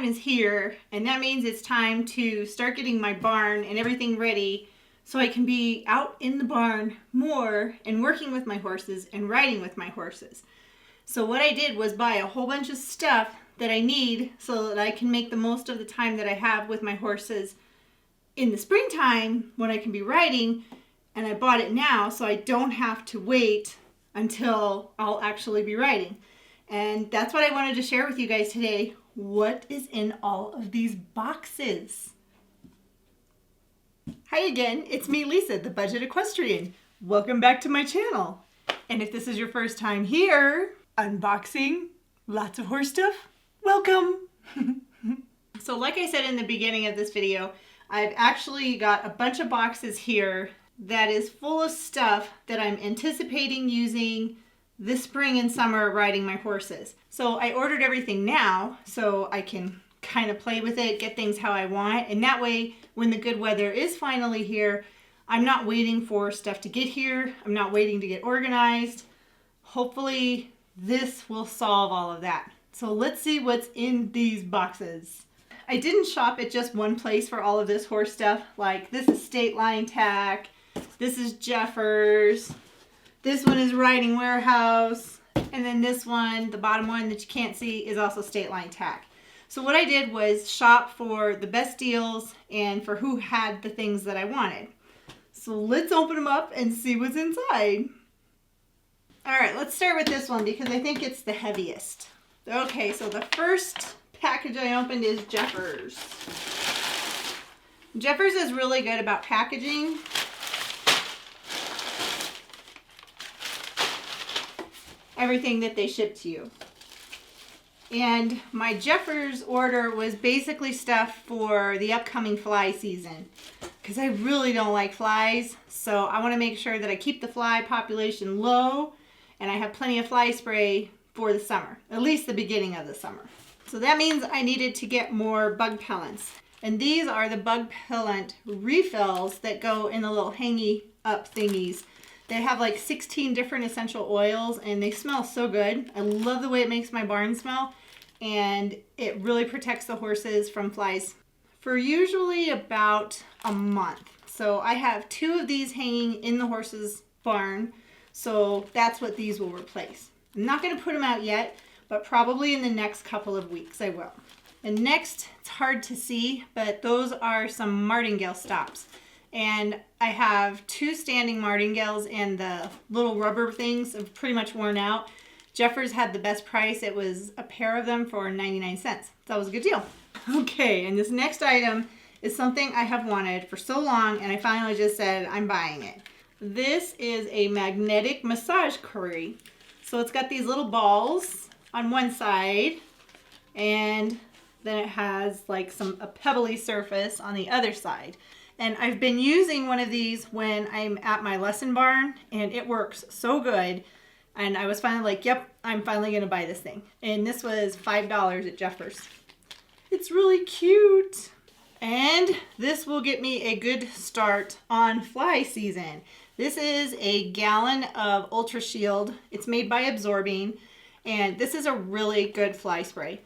springtime is here, and that means it's time to start getting my barn and everything ready so I can be out in the barn more and working with my horses and riding with my horses. So what I did was buy a whole bunch of stuff that I need so that I can make the most of the time that I have with my horses in the springtime when I can be riding, and I bought it now so I don't have to wait until I'll actually be riding. And that's what I wanted to share with you guys today. What is in all of these boxes? Hi again, it's me, Lisa, the Budget Equestrian. Welcome back to my channel. And if this is your first time here, unboxing lots of horse stuff, welcome. So like I said in the beginning of this video, I've actually got a bunch of boxes here that is full of stuff that I'm anticipating using this spring and summer riding my horses. So I ordered everything now so I can kind of play with it, get things how I want, and that way when the good weather is finally here, I'm not waiting for stuff to get here. I'm not waiting to get organized. Hopefully this will solve all of that. So let's see what's in these boxes. I didn't shop at just one place for all of this horse stuff. Like this is State Line tack, this is Jeffers, this one is Riding Warehouse, and then this one, the bottom one that you can't see, is also State Line tack. So what I did was shop for the best deals and for who had the things that I wanted. So let's open them up and see what's inside. All right, let's start with this one because I think it's the heaviest. Okay, so the first package I opened is Jeffers. Jeffers is really good about packaging. Everything that they ship to you. And my Jeffers order was basically stuff for the upcoming fly season because I really don't like flies. So I want to make sure that I keep the fly population low and I have plenty of fly spray for the summer, at least the beginning of the summer. So that means I needed to get more bug pellets. And these are the bug pellet refills that go in the little hangy up thingies. They have like 16 different essential oils and they smell so good. I love the way it makes my barn smell, and it really protects the horses from flies for usually about a month. So I have 2 of these hanging in the horse's barn, so that's what these will replace. I'm not going to put them out yet, but probably in the next couple of weeks I will. And next, it's hard to see, but those are some Martingale Stops. And I have 2 standing Martingales and the little rubber things have pretty much worn out. Jeffers had the best price. It was a pair of them for 99 cents. That was a good deal. Okay, and this next item is something I have wanted for so long, and I finally just said I'm buying it. This is a magnetic massage curry. So it's got these little balls on one side, and then it has like a pebbly surface on the other side. And I've been using one of these when I'm at my lesson barn, and it works so good. And I was finally like, yep, I'm finally going to buy this thing. And this was $5 at Jeffers. It's really cute. And this will get me a good start on fly season. This is a gallon of Ultra Shield. It's made by Absorbing, and this is a really good fly spray.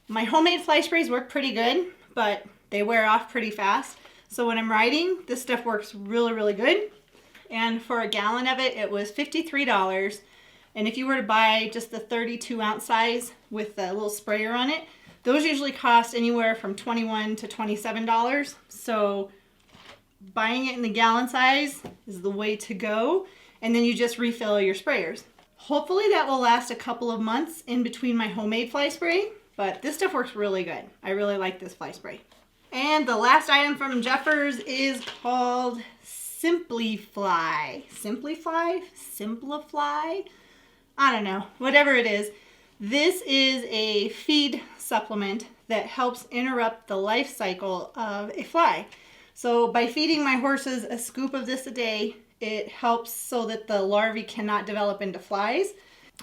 My homemade fly sprays work pretty good, but they wear off pretty fast. So when I'm riding, this stuff works really, really good. And for a gallon of it, it was $53. And if you were to buy just the 32 ounce size with the little sprayer on it, those usually cost anywhere from $21 to $27. So buying it in the gallon size is the way to go. And then you just refill your sprayers. Hopefully that will last a couple of months in between my homemade fly spray, but this stuff works really good. I really like this fly spray. And the last item from Jeffers is called Simplify. Simplify? Simplify? I don't know. Whatever it is. This is a feed supplement that helps interrupt the life cycle of a fly. So by feeding my horses a scoop of this a day, it helps so that the larvae cannot develop into flies.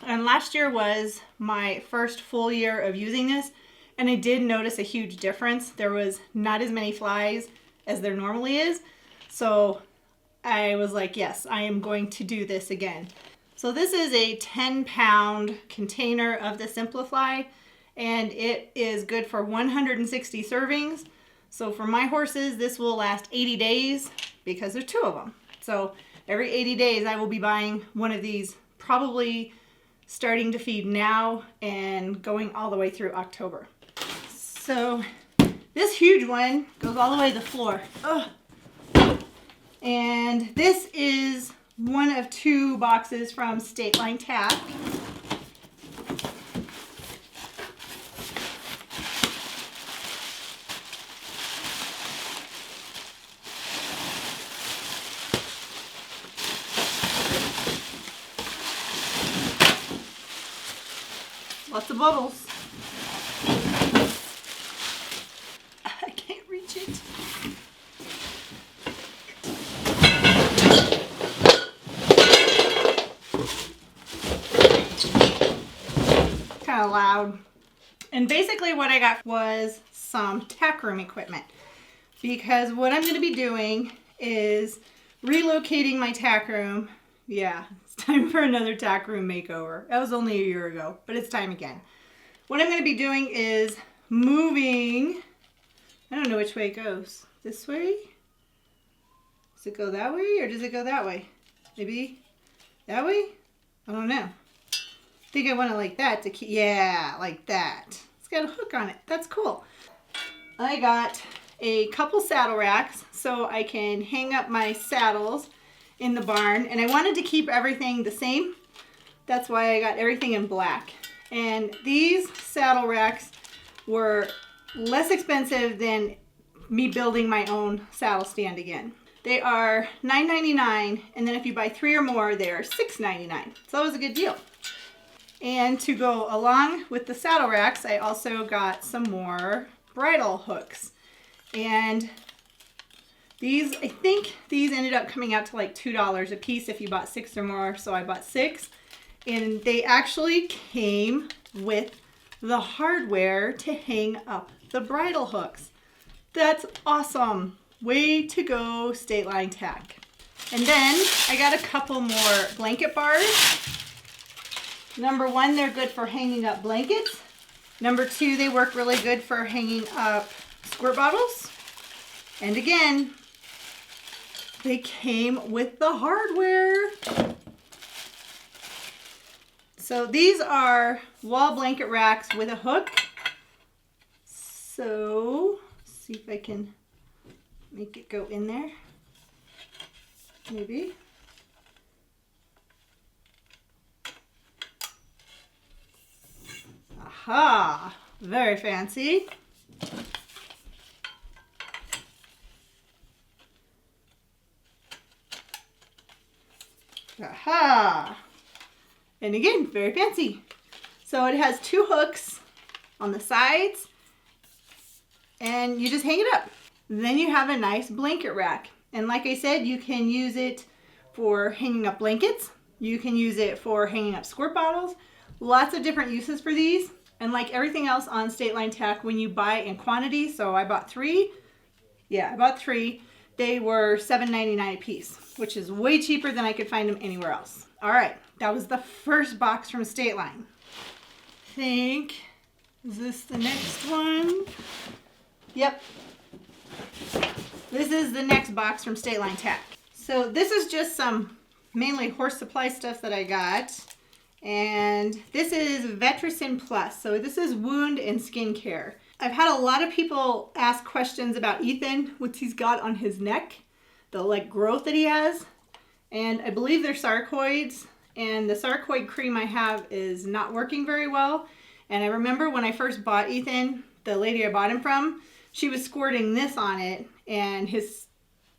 And last year was my first full year of using this, and I did notice a huge difference. There was not as many flies as there normally is. So I was like, yes, I am going to do this again. So this is a 10-pound container of the Simplify, and it is good for 160 servings. So for my horses, this will last 80 days because there's 2 of them. So every 80 days I will be buying one of these, probably starting to feed now and going all the way through October. So this huge one goes all the way to the floor. Ugh. And this is one of 2 boxes from State Line Tack. Lots of bubbles. I can't reach it. Kind of loud. And basically what I got was some tack room equipment, because what I'm going to be doing is relocating my tack room. Yeah, it's time for another tack room makeover. That was only a year ago, but it's time again. What I'm going to be doing is moving, I don't know which way it goes. This way? Does it go that way or does it go that way? Maybe that way? I don't know. I think I want it like that to keep, yeah, like that. It's got a hook on it. That's cool. I got a couple saddle racks so I can hang up my saddles in the barn, and I wanted to keep everything the same. That's why I got everything in black. And these saddle racks were less expensive than me building my own saddle stand again. They are $9.99, and then if you buy 3 or more, they are $6.99. So that was a good deal. And to go along with the saddle racks, I also got some more bridal hooks. And these, I think these ended up coming out to like $2 a piece if you bought 6 or more, so I bought 6. And they actually came with the hardware to hang up the bridal hooks. That's awesome. Way to go, State Line Tack. And then I got a couple more blanket bars. Number 1, they're good for hanging up blankets. Number 2, they work really good for hanging up squirt bottles. And again, they came with the hardware. So these are wall blanket racks with a hook. So, see if I can make it go in there. Maybe. Aha! Very fancy. Aha! And again, very fancy. So it has 2 hooks on the sides, and you just hang it up. Then you have a nice blanket rack. And like I said, you can use it for hanging up blankets. You can use it for hanging up squirt bottles. Lots of different uses for these. And like everything else on State Line Tack, when you buy in quantity, so I bought 3. Yeah, I bought 3. They were $7.99 a piece, which is way cheaper than I could find them anywhere else. All right, that was the first box from State Line. I think, is this the next one? Yep. This is the next box from State Line Tack. So this is just some mainly horse supply stuff that I got. And this is Vetericyn Plus. So this is wound and skin care. I've had a lot of people ask questions about Ethan, what he's got on his neck, the like growth that he has. And I believe they're sarcoids, and the sarcoid cream I have is not working very well. And I remember when I first bought Ethan, the lady I bought him from, she was squirting this on it, and his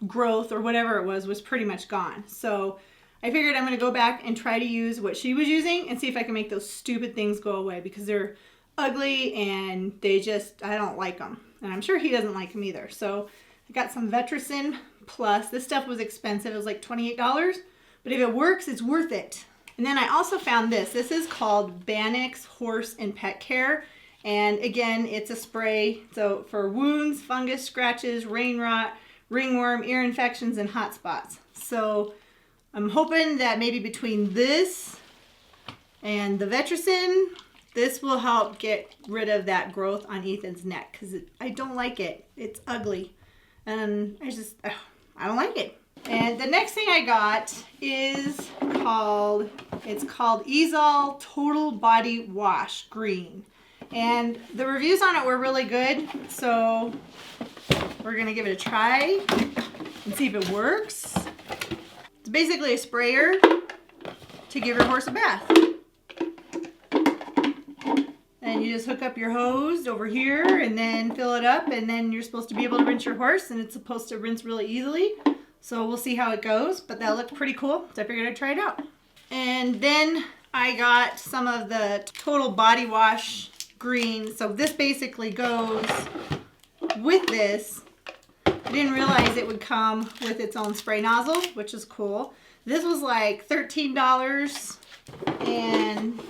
growth or whatever it was pretty much gone. So I figured I'm going to go back and try to use what she was using and see if I can make those stupid things go away, because they're ugly and they just, I don't like them. And I'm sure he doesn't like them either. So I got some Vetericyn Plus. This stuff was expensive. It was like $28, but if it works, it's worth it. And then I also found this. This is called Banix Horse and Pet Care. And again, it's a spray. So for wounds, fungus, scratches, rain rot, ringworm, ear infections, and hot spots. So I'm hoping that maybe between this and the Vetericyn, This will help get rid of that growth on Ethan's neck because I don't like it. It's ugly. And I don't like it. And the next thing I got is called Easel Total Body Wash Green. And the reviews on it were really good. So we're going to give it a try and see if it works. It's basically a sprayer to give your horse a bath. And you just hook up your hose over here and then fill it up, and then you're supposed to be able to rinse your horse, and it's supposed to rinse really easily. So we'll see how it goes, but that looked pretty cool, so I figured I'd try it out. And then I got some of the Total Body Wash Green. So this basically goes with this. I didn't realize it would come with its own spray nozzle, which is cool. This was like $13, and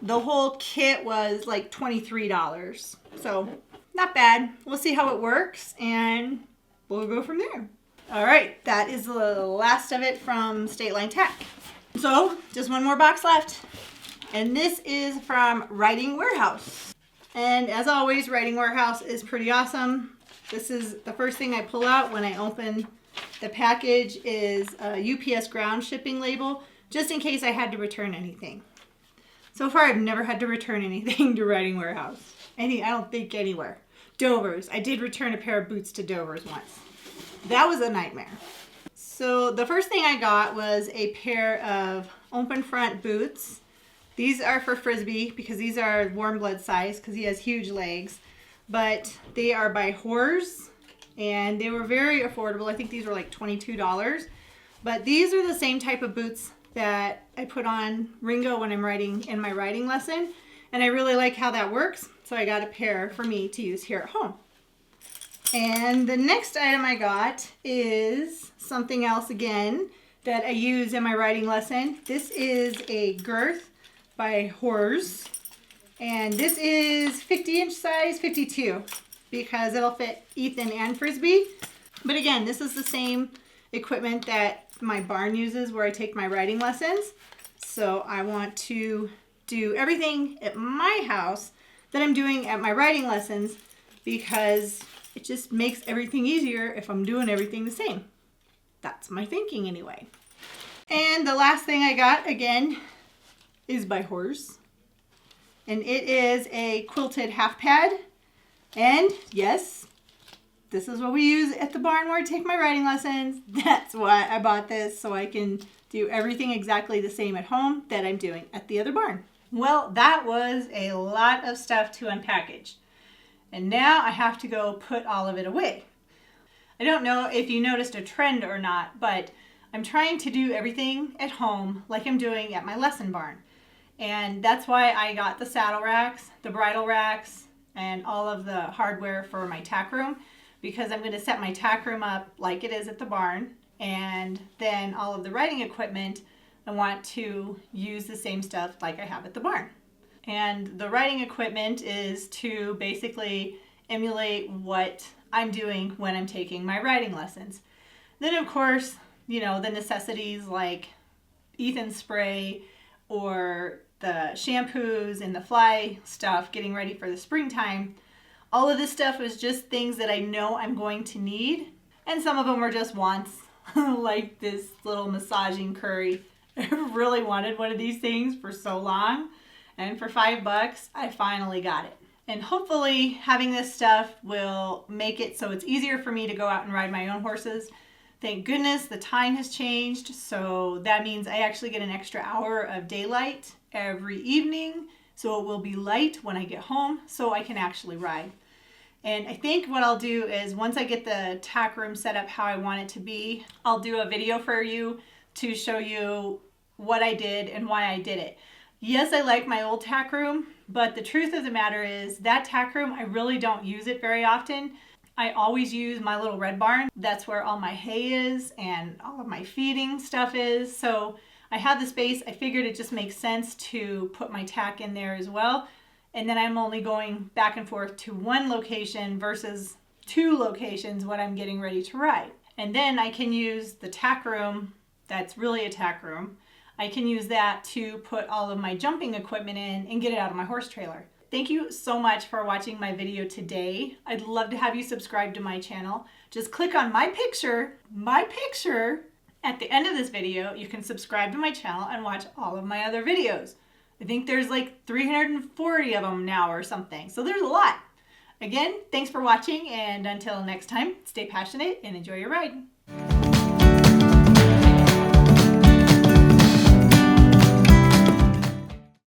the whole kit was like $23. So not bad. We'll see how it works, and we'll go from there. All right, that is the last of it from State Line Tack. So just one more box left. And this is from Riding Warehouse. And as always, Riding Warehouse is pretty awesome. This is the first thing I pull out when I open the package is a UPS ground shipping label, just in case I had to return anything. So far, I've never had to return anything to Riding Warehouse. I don't think anywhere. Dover's. I did return a pair of boots to Dover's once. That was a nightmare. So the first thing I got was a pair of open front boots. These are for Frisbee because these are warm blood size because he has huge legs. But they are by Hors and they were very affordable. I think these were like $22. But these are the same type of boots that I put on Ringo when I'm riding in my riding lesson. And I really like how that works. So I got a pair for me to use here at home. And the next item I got is something else again that I use in my riding lesson. This is a Girth by Hors. And this is 50-inch size, 52, because it'll fit Ethan and Frisbee. But again, this is the same equipment that my barn uses where I take my riding lessons. So I want to do everything at my house that I'm doing at my riding lessons because it just makes everything easier if I'm doing everything the same. That's my thinking anyway. And the last thing I got, again, is by Hors. And it is a quilted half pad. And yes, this is what we use at the barn where I take my riding lessons. That's why I bought this, so I can do everything exactly the same at home that I'm doing at the other barn. Well, that was a lot of stuff to unpackage. And now I have to go put all of it away. I don't know if you noticed a trend or not, but I'm trying to do everything at home like I'm doing at my lesson barn. And that's why I got the saddle racks, the bridle racks, and all of the hardware for my tack room, because I'm going to set my tack room up like it is at the barn. And then all of the riding equipment, I want to use the same stuff like I have at the barn. And the riding equipment is to basically emulate what I'm doing when I'm taking my riding lessons. Then of course, you know, the necessities like Ethan's spray or the shampoos and the fly stuff getting ready for the springtime. All of this stuff is just things that I know I'm going to need. And some of them are just wants, like this little massaging curry. I really wanted one of these things for so long. And for $5, I finally got it. And hopefully having this stuff will make it so it's easier for me to go out and ride my own horses. Thank goodness the time has changed. So that means I actually get an extra hour of daylight every evening. So it will be light when I get home so I can actually ride. And I think what I'll do is once I get the tack room set up how I want it to be, I'll do a video for you to show you what I did and why I did it. Yes, I like my old tack room, but the truth of the matter is that tack room, I really don't use it very often. I always use my little red barn. That's where all my hay is and all of my feeding stuff is. So I have the space. I figured it just makes sense to put my tack in there as well. And then I'm only going back and forth to one location versus 2 locations when I'm getting ready to ride. And then I can use the tack room, that's really a tack room. I can use that to put all of my jumping equipment in and get it out of my horse trailer. Thank you so much for watching my video today. I'd love to have you subscribe to my channel. Just click on my picture at the end of this video. You can subscribe to my channel and watch all of my other videos. I think there's like 340 of them now or something, so there's a lot. Again, thanks for watching, and until next time, stay passionate and enjoy your ride.